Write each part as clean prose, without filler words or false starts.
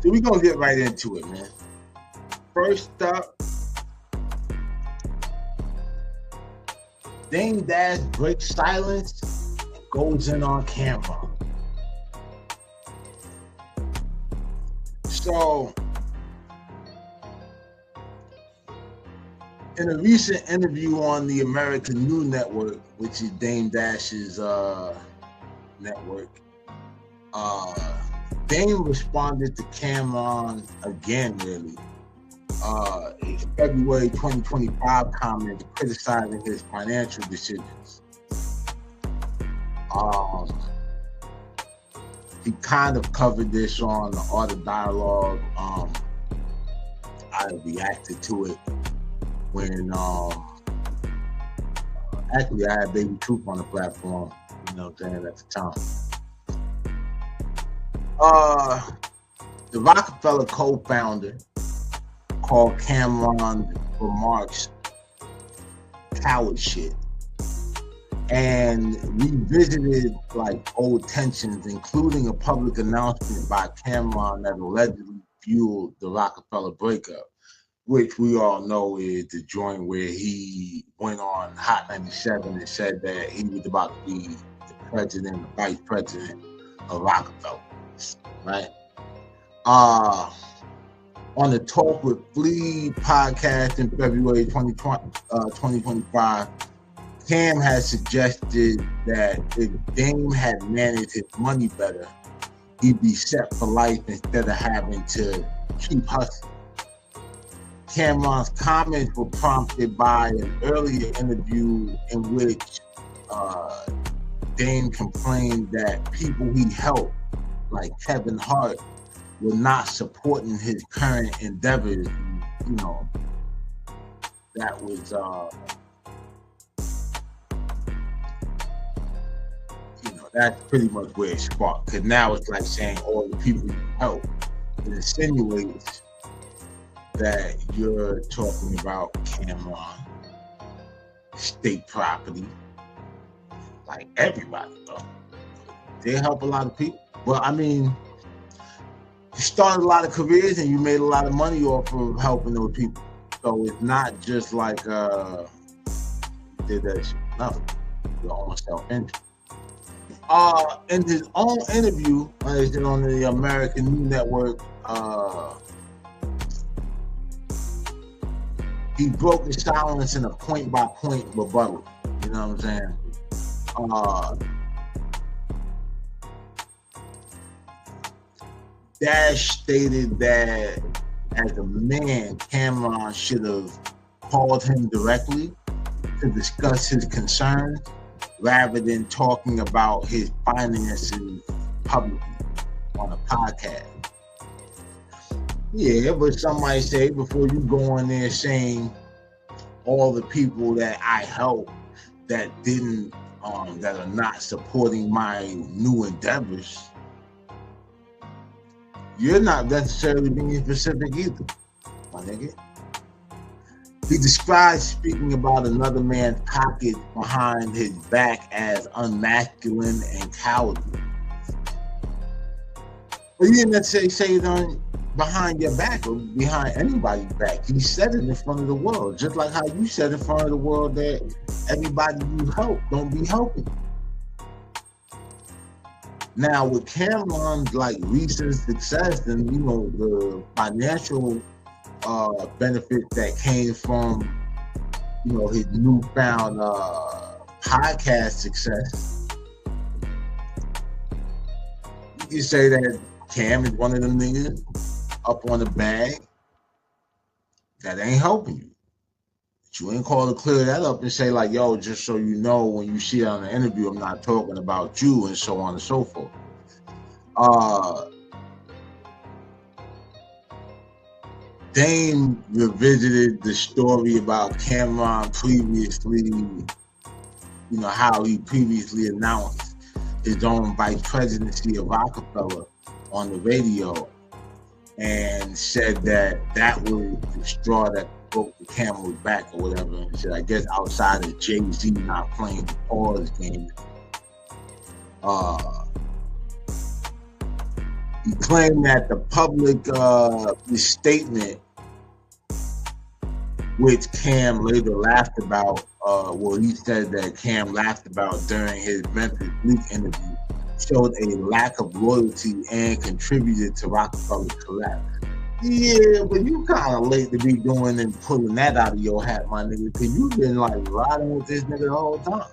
So we're gonna get right into it, man. First up, Dame Dash breaks silence and goes in on camera. So, in a recent interview on the American News Network, which is Dame Dash's network, Dame responded to Cameron again, really. A February 2025 comment criticizing his financial decisions. He kind of covered this on the Art of Dialogue. I reacted to it when actually I had Baby Truth on the platform, you know what I'm saying, at the time. The Rockefeller co-founder called Cameron's remarks coward shit and revisited like old tensions, including a public announcement by Cameron that allegedly fueled the Rockefeller breakup, which we all know is the joint where he went on Hot 97 and said that he was about to be the president, the vice president of Rockefeller, right? On the Talk with Flea podcast in February 2025, Cam has suggested that if Dame had managed his money better, he'd be set for life instead of having to keep hustling. Cameron's comments were prompted by an earlier interview in which Dame complained that people he helped, like Kevin Hart, were not supporting his current endeavors. You know, that was, that's pretty much where it sparked. Because now it's like saying all the people you help. It insinuates that you're talking about Cameron, state property, like everybody, though. They help a lot of people. But I mean, you started a lot of careers and you made a lot of money off of helping those people. So it's not just like you did that shit. No, your own self-interest. In his own interview, on the American News Network, he broke the silence in a point-by-point rebuttal. You know what I'm saying? Dash stated that as a man, Cameron should have called him directly to discuss his concerns rather than talking about his finances publicly on a podcast. Yeah, but somebody say before you go in there saying all the people that I help that didn't, that are not supporting my new endeavors, you're not necessarily being specific either, my nigga. He describes speaking about another man's pocket behind his back as unmasculine and cowardly. But he didn't necessarily say it on behind your back or behind anybody's back. He said it in front of the world, just like how you said in front of the world that everybody you help don't be helping. Now, with Cameron's like recent success and the financial benefit that came from his newfound podcast success, you can say that Cam is one of them niggas up on the bag that ain't helping you. But you ain't called to clear that up and say like, yo, just so you know, when you see it on the interview, I'm not talking about you and so on and so forth. Dame revisited the story about Cameron previously, how he previously announced his own vice presidency of Rockefeller on the radio and said that was the straw that broke the camel's back or whatever. And said, I guess outside of Jay-Z not playing the pause game, He claimed that the public statement, which Cam later laughed about, well, he said that Cam laughed about during his Memphis Bleak interview, showed a lack of loyalty and contributed to Rockefeller's collapse. Yeah, but you kind of late to be doing and pulling that out of your hat, my nigga, because you've been like riding with this nigga the whole time.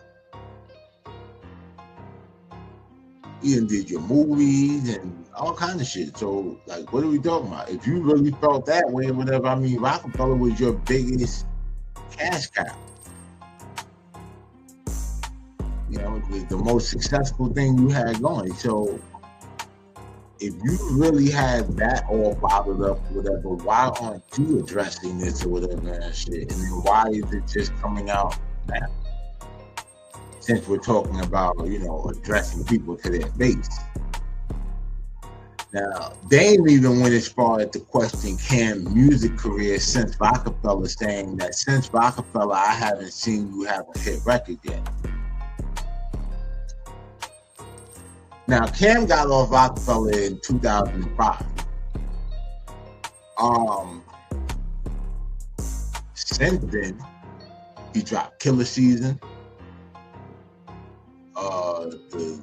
You done did your movies and all kind of shit. So, like, what are we talking about? If you really felt that way or whatever, I mean, Rockefeller was your biggest cash cow. You know, it was the most successful thing you had going. So, if you really had that all bottled up or whatever, why aren't you addressing this or whatever and shit? And then why is it just coming out now? Since we're talking about, you know, addressing people to their base. Now, Dame even went as far as to question Cam's music career since Rockefeller, saying that since Rockefeller, I haven't seen you have a hit record yet. Now, Cam got off Rockefeller in 2005. Since then, he dropped Killer Season, the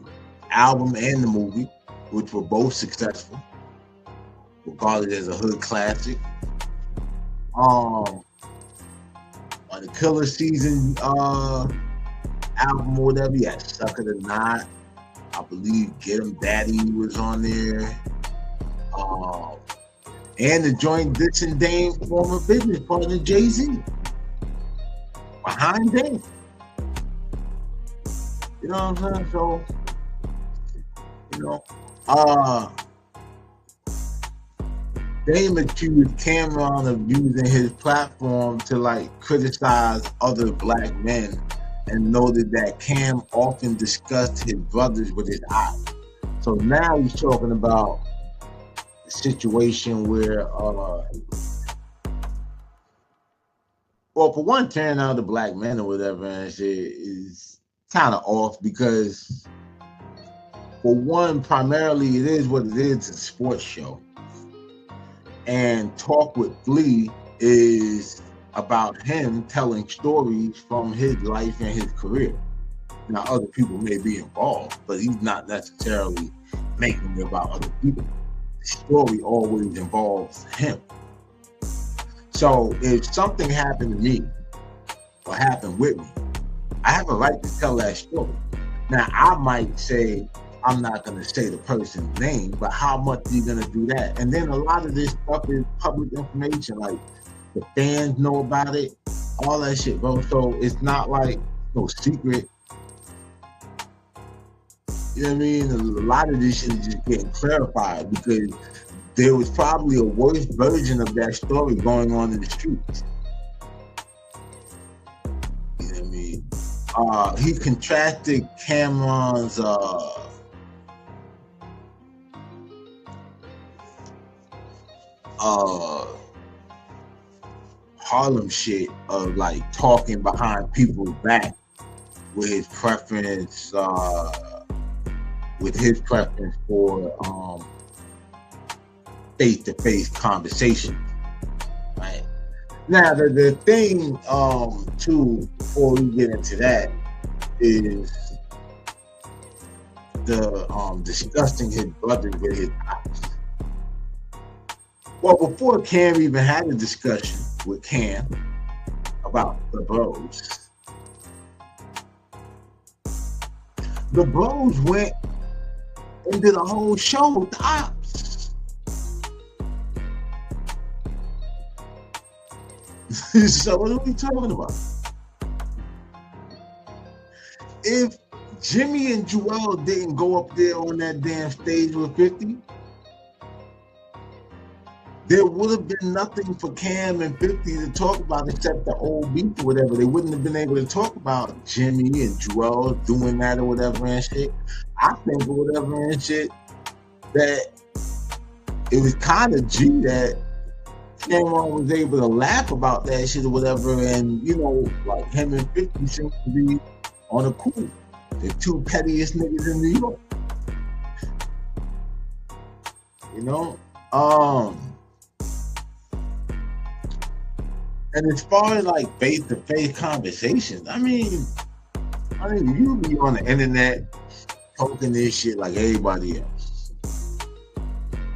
album and the movie, which were both successful, regarded as a hood classic. On the Killer Season album or whatever, he had Sucker the Knot. I believe Get 'Em Daddy was on there. And the joint dissing Dame's former business partner, Jay-Z. Behind Dame. You know what I'm saying? So, you know, Dame accused Cameron of using his platform to like criticize other black men and noted that Cam often discussed his brothers with his eyes. So now he's talking about a situation where, well, for one, tearing out the black men or whatever and shit is kind of off because, for one, primarily it is what it is, it's a sports show. And Talk with Flea is about him telling stories from his life and his career. Now, other people may be involved, but he's not necessarily making it about other people. The story always involves him. So if something happened to me or happened with me, I have a right to tell that story. Now, I might say, I'm not going to say the person's name, but how much are you going to do that? And then a lot of this stuff is public information, like the fans know about it, all that shit, bro. So it's not like no secret. You know what I mean? A lot of this shit is just getting clarified because there was probably a worse version of that story going on in the streets. You know what I mean? He contrasted Cameron's Harlem shit of like talking behind people's back with his preference for face-to-face conversation. Right now, the thing too, before we get into that, is the discussing his brothers with his pops. Well, before Cam even had a discussion with Cam about the bros, the bros went and did a whole show with the ops. So what are we talking about? If Jimmy and Joel didn't go up there on that damn stage with 50, there would have been nothing for Cam and 50 to talk about except the old beat or whatever. They wouldn't have been able to talk about Jimmy and Joel doing that or whatever and shit. I think or whatever and shit that it was kind of G that Cameron was able to laugh about that shit or whatever, and you know, like him and 50 seem to be on a cool. The two pettiest niggas in New York. You know, um, and as far as like face-to-face conversations, I mean, you be on the internet talking this shit like everybody else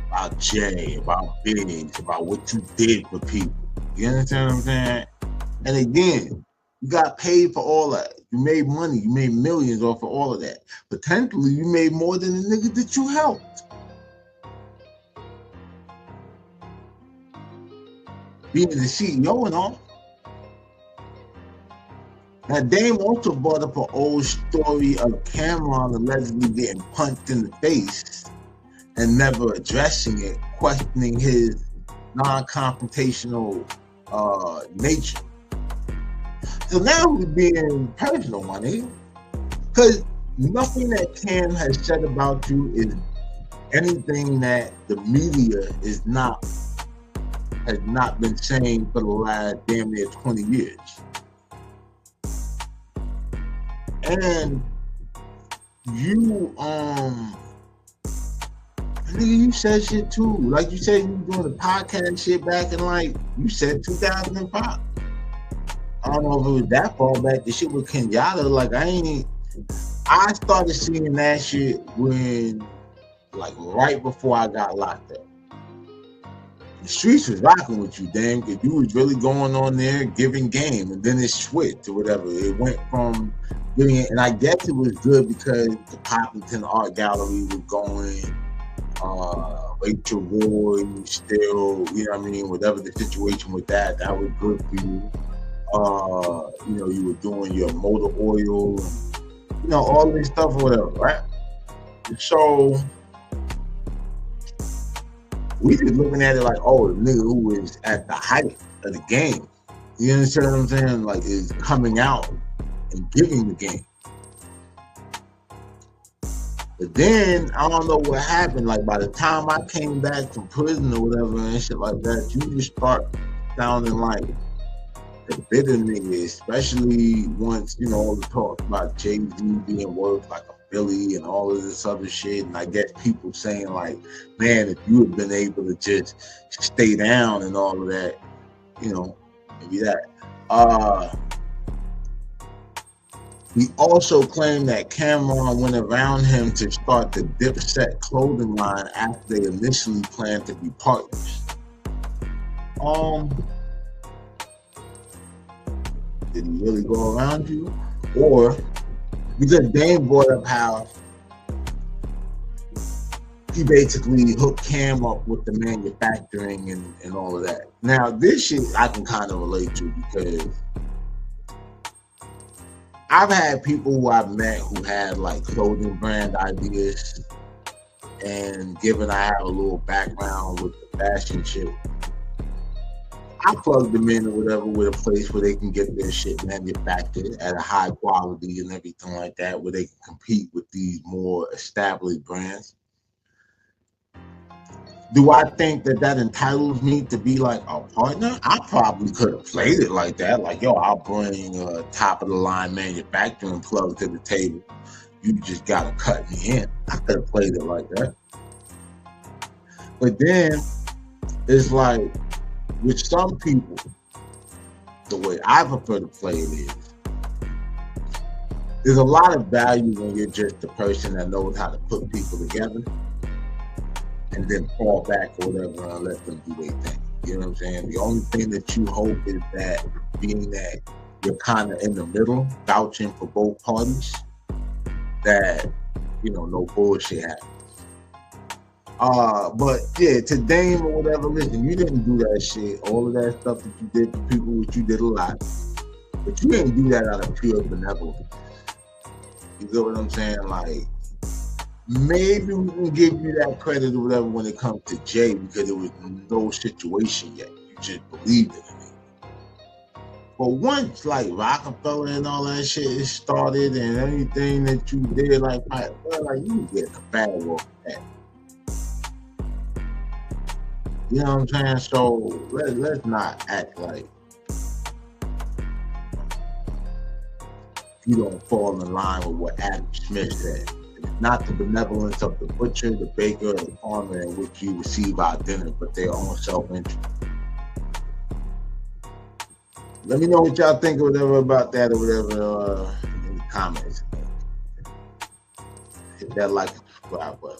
about Jay, about Biggs, about what you did for people. You understand what I'm saying? And again, you got paid for all that. You made money. You made millions off of all of that. Potentially, you made more than the nigga that you helped. Being the CEO and all. Now, Dame also brought up an old story of Cameron allegedly getting punched in the face and never addressing it, questioning his non-confrontational nature. So now he's being personal, my nigga. Because nothing that Cam has said about you is anything that the media has not been saying for the last damn near 20 years. And you you said shit too. Like you said, you were doing the podcast shit back in, like, you said 2005. I don't know if it was that far back. The shit with Kenyatta, like, I started seeing that shit when, like, right before I got locked up. The streets was rocking with you, damn, because you was really going on there giving game, and then it switched or whatever. It went from giving it, and I guess it was good because the Poppington Art Gallery was going, Rachel Roy still, you know what I mean, whatever the situation with that was good for you. You know, you were doing your motor oil, and, you know, all this stuff or whatever, right? So we just looking at it like, oh, the nigga who is at the height of the game, you understand what I'm saying? Like, is coming out and giving the game. But then I don't know what happened. Like, by the time I came back from prison or whatever and shit like that, you just start sounding like the bitter nigga, especially once, you know, all the talk about Jay-Z being worth like a Billy and all of this other shit. And I guess people saying like, man, if you had been able to just stay down and all of that, you know, maybe that. He also claimed that Cameron went around him to start the Dipset clothing line after they initially planned to be partners. Did he really go around you? Or because Dame brought up how he basically hooked Cam up with the manufacturing and all of that. Now, this shit I can kind of relate to because I've had people who I've met who had like clothing brand ideas, and given I have a little background with the fashion shit, I plug them in or whatever with a place where they can get their shit manufactured at a high quality and everything like that, where they can compete with these more established brands. Do I think that entitles me to be like a partner? I probably could have played it like that. Like, yo, I'll bring top of the line manufacturing plug to the table. You just gotta cut me in. I could have played it like that. But then it's like, with some people, the way I prefer to play it is, there's a lot of value when you're just the person that knows how to put people together and then fall back or whatever and let them do their thing. You know what I'm saying? The only thing that you hope is that, being that you're kind of in the middle, vouching for both parties, that, you know, no bullshit happens. But yeah, to Dame or whatever, listen, you didn't do that shit. All of that stuff that you did for people, which you did a lot, but you didn't do that out of pure benevolence. You get what I'm saying? Like, maybe we can give you that credit or whatever when it comes to Jay, because there was no situation yet. You just believed in it. But once like Rockefeller and all that shit is started, and anything that you did, like you get a bad off that. You know what I'm saying? So let's not act like you don't fall in line with what Adam Smith said. not the benevolence of the butcher, the baker, or the farmer in which you receive our dinner, but their own self-interest. Let me know what y'all think or whatever about that or whatever in the comments. Hit that like and subscribe button.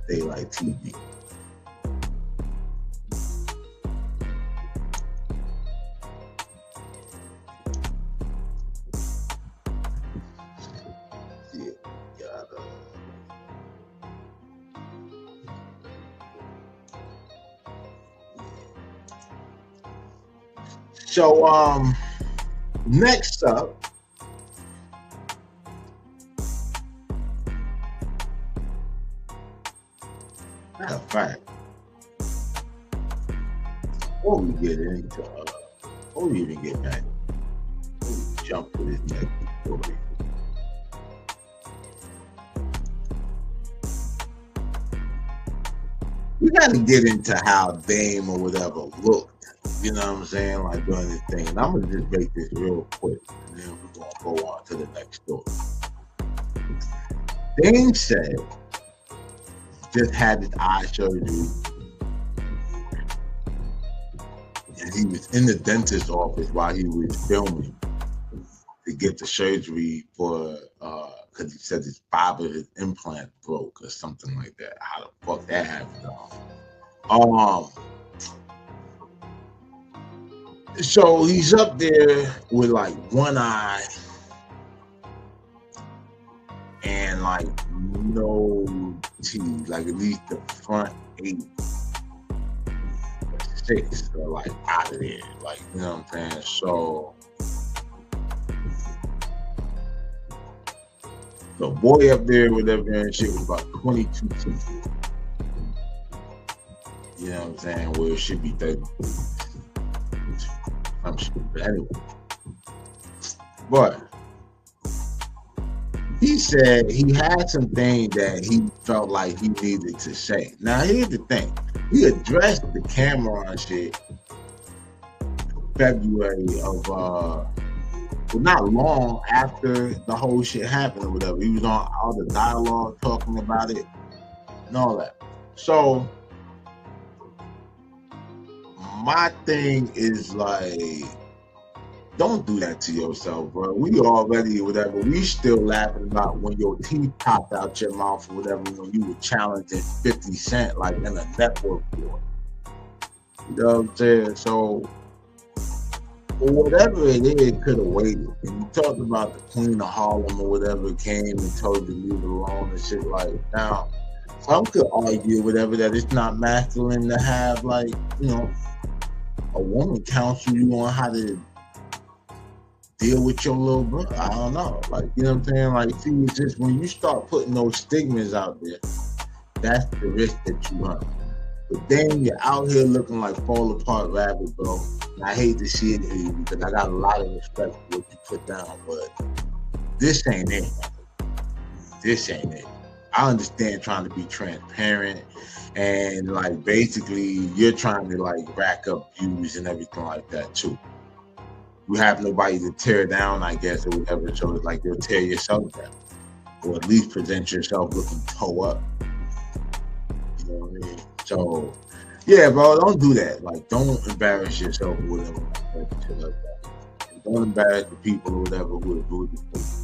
Daylight TV. So next up, matter of fact, before we get into before we even get back, before we jump to this next story. We got to get into how Dame or whatever looked. You know what I'm saying? Like doing this thing. And I'm going to just make this real quick. And then we're going to go on to the next story. Dame said, just had his eye surgery. And he was in the dentist's office while he was filming to get the surgery for, because he said his his implant broke or something like that. How the fuck that happened? So he's up there with like one eye and like no teeth, like at least the front 8 or 6 are like out of there, like, you know what I'm saying? So the boy up there, whatever and shit, was about 22 teeth. You know what I'm saying? Where it should be 30. I'm sure, but anyway. But he said he had some things that he felt like he needed to say. Now here's the thing. He addressed the Cameron shit February of well, not long after the whole shit happened or whatever. He was on all the dialogue talking about it and all that. So my thing is like, don't do that to yourself, bro. We already, whatever, we still laughing about when your teeth popped out your mouth or whatever, when you were challenging 50 Cent, like in a network war. You know what I'm saying? So, whatever it is, could have waited. And you talked about the Queen of Harlem or whatever came and told you to leave it alone and shit like that. Now, some could argue whatever that it's not masculine to have, like, you know, a woman counsel you on how to deal with your little brother. I don't know. Like, you know what I'm saying? Like, see, it's just when you start putting those stigmas out there, that's the risk that you run. But then you're out here looking like fall apart rabbit, bro. And I hate to see it in you because I got a lot of respect for what you put down, but this ain't it. This ain't it. I understand trying to be transparent and like basically you're trying to like rack up views and everything like that too. You have nobody to tear down, I guess, or whatever, so it's like you'll tear yourself down. Or at least present yourself looking toe up. You know what I mean? So yeah, bro, don't do that. Like, don't embarrass yourself or whatever like that. And don't embarrass the people or whatever who are doing this.